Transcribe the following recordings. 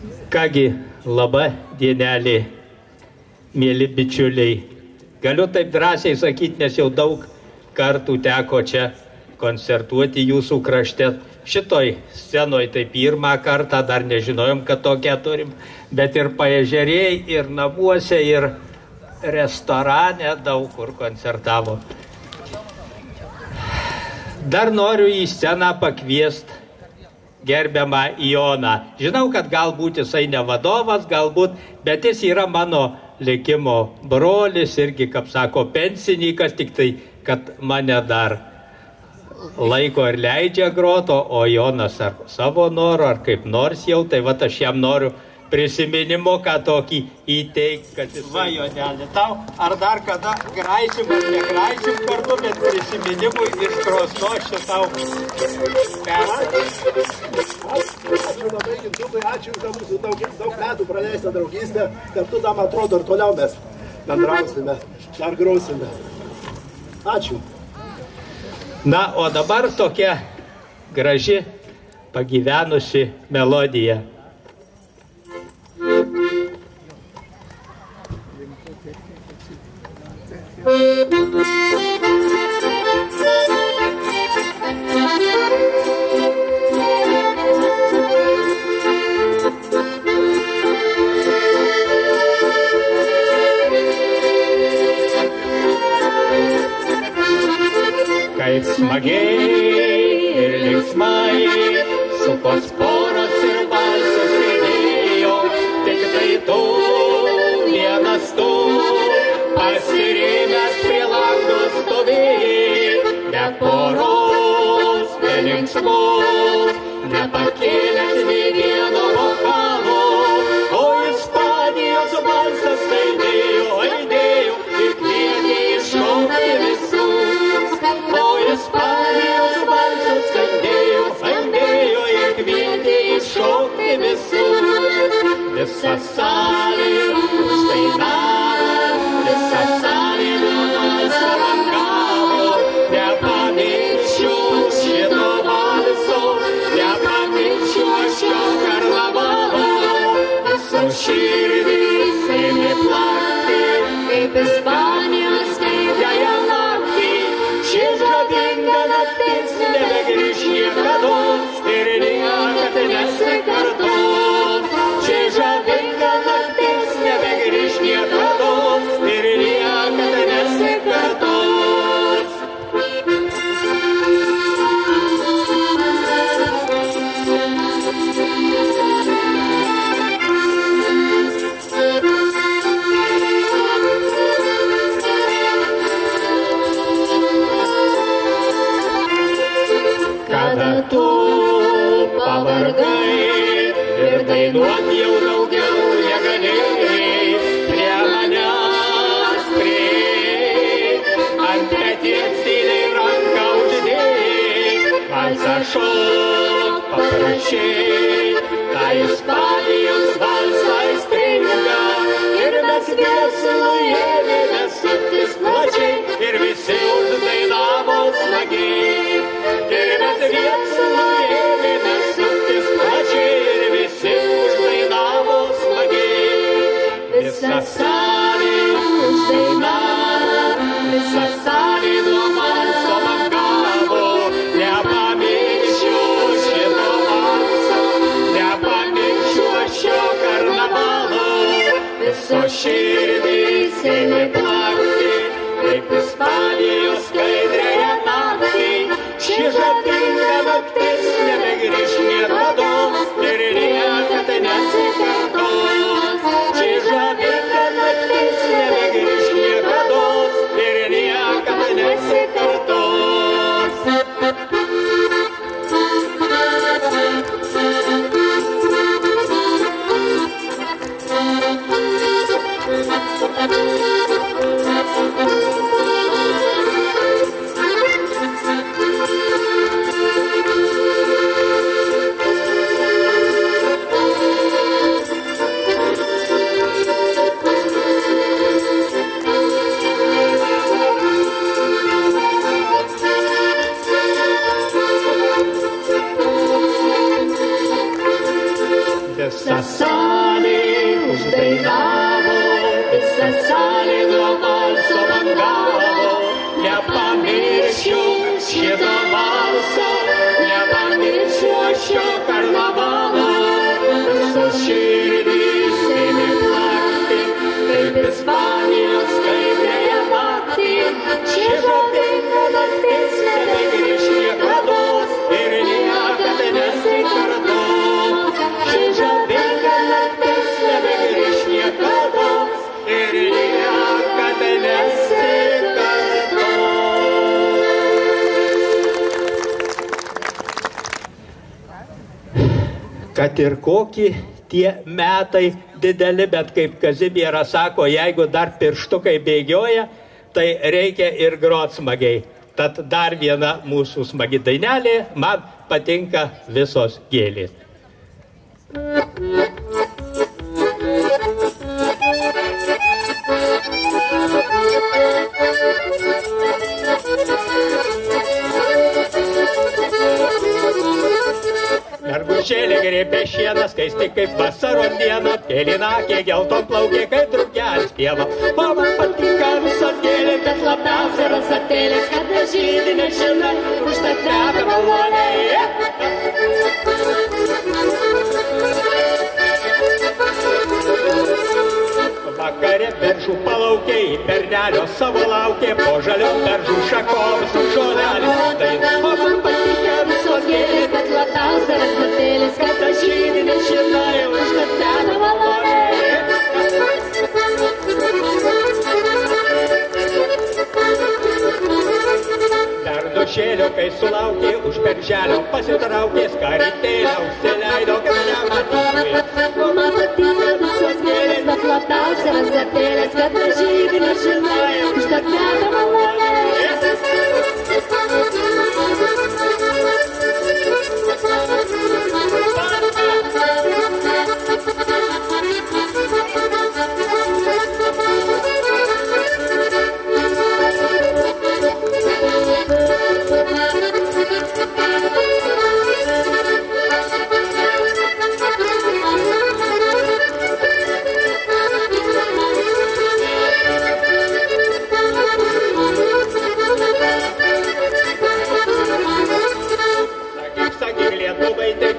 Kągi, laba dienelė, mėly bičiuliai. Galiu taip drąsiai sakyti, nes jau daug kartų teko čia koncertuoti jūsų krašte. Šitoj scenoj tai pirmą kartą, dar nežinojom, kad tokią turim, bet ir paežerėjai, ir namuose, ir restorane daug kur koncertavo. Dar noriu į sceną pakviesti gerbiamą Joną. Žinau, kad galbūt jisai ne vadovas, galbūt, bet jis yra mano likimo brolis, irgi, kaip sako, pensininkas, tik tai, kad mane dar laiko ir leidžia groto, o Jonas ar savo noro, ar kaip nors jau, tai va aš jam noriu prisiminimo, ką tokį įteikti, kad jis va, Jonelė, tau, ar dar kada graisim ar negraisim kartu, bet prisiminimui iš krosnos šitau Ačiū labai, Gintukai, ačiū už mūsų daug metų praleistą draugystę, kartu tam atrodo ir toliau mes bendrausime, dar grausime. Ačiū. Na, o dabar tokia graži pagyvenusi melodija. Kaip smagiai ir linksmai sukos poros ir balsas sėdėjo, tik tai tu, vienas tu, pasirėmęs prie lango stovėjai, be poros, be linksmos, nepakėlęs nei vieno vokalo, o Ispanijos balsas aidėjo, aidėjo ir kvietė iššokti visus. O Ispanijos balsas skambėjo, skambėjo ir kvietė iššokti visus. Visa salė uždainavo, visa salė nuo balso rangavo. Nepamiršiu šito balso, nepamiršiu šio karnavalo. Visos širdys ėmė plakti, kaip Ispanijos veidėja naktį. Ši žavinga naktis nebegrįš niekados ir niekad nesikartos. Ši žavinga naktis nebegrįš niekados ir niekad nesikartos. Kada tu pavargai ir dainuot jau daugiau negalėjai, prie manęs prieik, ant peties tyliai ranką uždėjai, valsą šok paprašei, tą Ispanijos valsą aistringą, ir mes viesulų ėmėme suktis plačiai, ir visi uždainavo smagiai. Ir mes viesulų ėmėme suktis plačiai, ir visi uždainavo smagiai. Visa salė uždainavo, visa salė nuo balso bangavo. Nepamiršiu šito balso, nepamiršiu šio karnavalo. Visos širdys ėmė plakti, kaip Ispanijos skaidrėje naktį. Ši žavinga naktis nebegrįš niekados ir niekad nesikartos. Ši žavinga naktis nebegrįš niekados ir niekad nesikartos. salė uždainavo, visa salė nuo valso bangavo. Nepamiršiu šito valso, nepamiršiu šio karnavalo. Visos širdys ėmė plakti, kaip Ispanijos skaidrėje naktį. Ši žavinga naktis nebegrįš niekados ir niekada nesikartos. Ši žavinga naktis nebegrįš niekados ir niekada nesikartos. Kad ir kokie tie metai dideli, bet kaip Kazimieras sako, jeigu dar pirštukai bėgioja, tai reikia ir grot smagiai. Tad dar viena mūsų smagi dainelė, man patinka visos gėlės. Mergužėlė grėbė šieną, skaisti kaip vasaros diena, pėlinakė gelton plaukė, kaip drugelis pieva. O man patinka visos gėlės, bet labiausia rosatėlės, kada žydi nežinai, užtat kvepia maloniai. Vakare beržų palaukė, į bernelio savo laukė, po žaliom beržų šakom su žolelės. O man patinka visos gėlės, bet labiausia rosatėlės, kada žydi nežinai, užtat kvepia maloniai. Bernušėlio, kai sulaukė, už berželio pasitraukė, skarytėlę užsileido, kad nematyti. O man patinka visos gėlės, bet labiausia rosatėlės, kada žydi nežinai, užtat kvepia maloniai.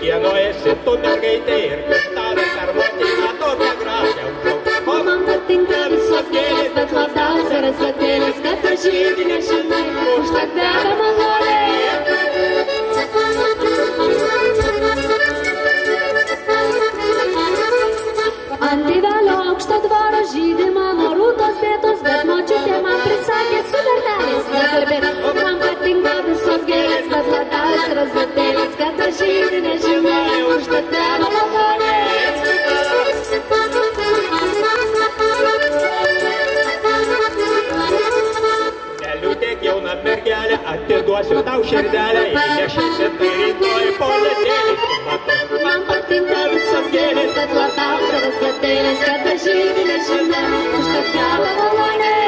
Kieno esi tu mergaitė ir kaip tavai per motiną tokią gražią užaugti. O man patinka visos gėlės, bet labiausia rosatėlės, kada žydi nežinai, užtat kvepia maloniai. Ant didelio aukšto dvaro žydi mano rūtos bėtos, bet močiutė man prisakė su berneliais nekalbėt. O man patinka visos gėlės, bet labiausia rosatėlės, kada žydi nežinai, užtat kvepia maloniai. Neliūdėk jauna mergelė, atiduosiu tau širdelę, jei nešėsit, tai rytoj poletėlį sumatau. Man patinka visos gėlės, bet labiausia rosatėlės, kada žydi nežinai, užtat kvepia maloniai.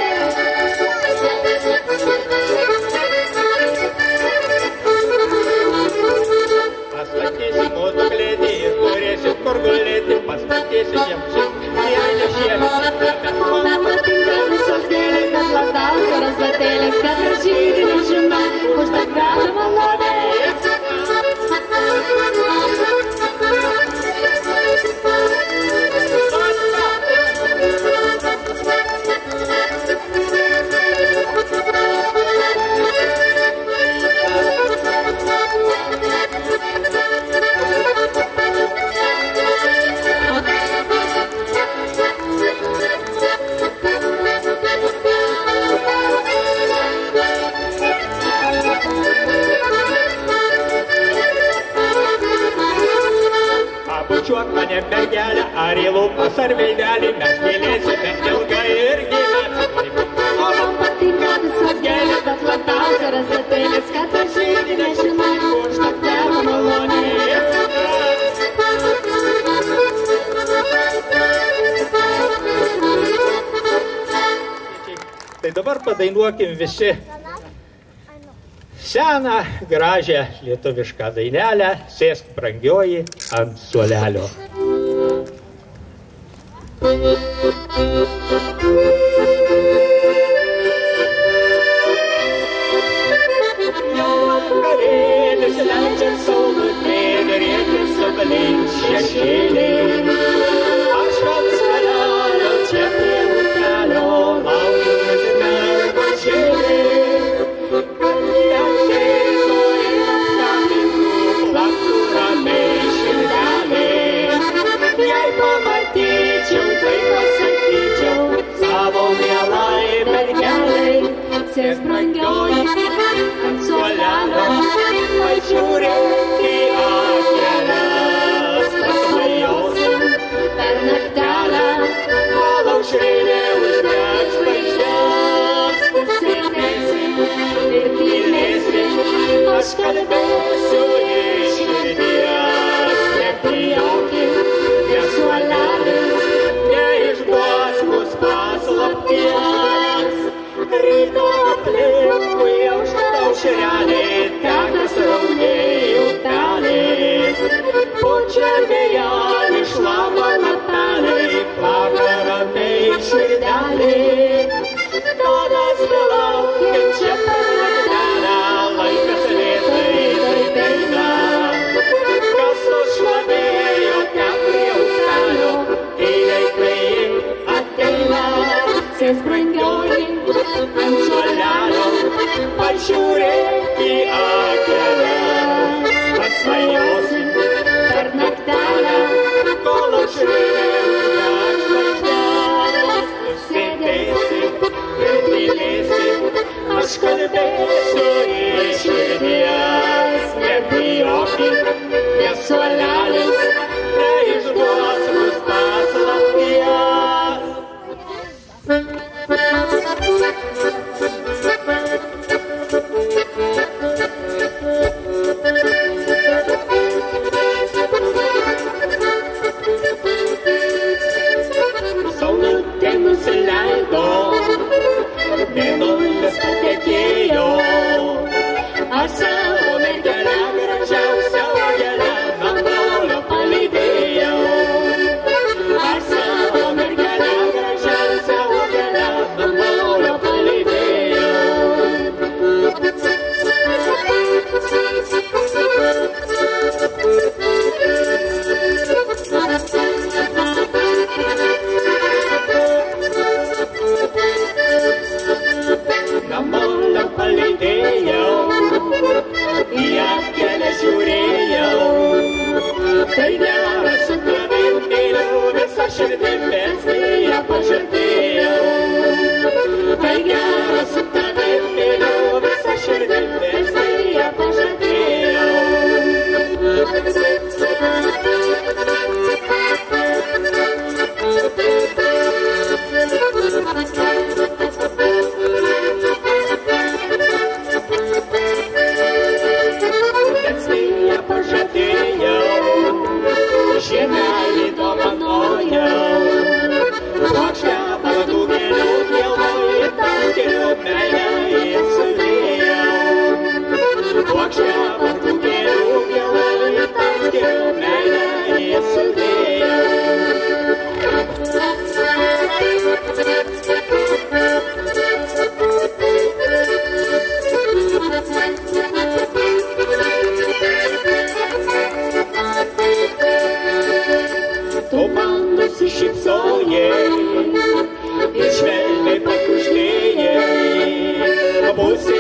Pastatysi mūsų klėtį ir turėsi kur gulėti, pastatysi jiems jei nešėlį. O man patinka visos gėlės, bet labiausia rosatėlės, kada žydi nežinai, užtat kvepia maloniai. Pabučiuok mane mergelę, ar į lūpas ar veidelį, mes mylėsime ilgai ir gyvensime. O man patinka visos gėlės, bet labiausia rosatėlės, kada žydi nežinai, užtat kvepia maloniai. Tai dabar padainuokim visi seną, gražią lietuvišką dainelę, sėsk brangioji ant suolelio. Vakarėlis leidžia saulutėlį, rėkis aplink šešėlį. Aš ant stalelio čia prie upelio laukiu vis mergučėlės, kad jie ateitų ir apkabintų, plaktų ramiai širdelė. Jei pamatyčiau, tai pasakyčiau savo mielai mergelei, sėsk brangioji ant suolelio, pažiūrėk į akeles, pasvajosim per naktelę, kol aušrinė uždeg žvaigždes. Sėdėsim ir tylėsim, aš kalbėsiu iš širdies, neprijaukim prie suolelis, neišduos mus paslapties. Ryto aplinkui aušrelė, teka srauniai upelis, pučia vėjelis, šlama lapeliai, plaka ramiai širdelė. Tavęs belaukiant čia per naktelę, laikas lėtai taip eina. Kas nušlavėjo ten prie upelio, tyliai kai ateina. Sėsk brangioji ant suolelio, pažiūrėk į akeles, pasvajosim per naktelę, kol aušrinė uždeg žvaigždes. Sėdėsim ir tylėsim, aš kalbėsiu iš širdies, nebijokim, nes suolelis neišduos mus paslapties. Saulutė nusileido, mėnulis patekėjo, aš savo mergelę gražiausią uogelę namolio palydėjau. Aš savo mergelę gražiausią uogelę namolio palydėjau. Namolio palydėjau, į akelę žiūrėjau. Tai gera su tavim myliu, visą širdim ją pažadėjau. Tai gera su tavim myliu, visą širdim ją pažadėjau. Žiemelį dovanojau, plokštę baltų gėlių mieloji, tau skiriu meilę ir sudėjau. Plokštę baltų gėlių mieloji, tau skiriu meilę ir sudėjau. Tu man nusišypsojai ir švelniai pakuždėjai, būsi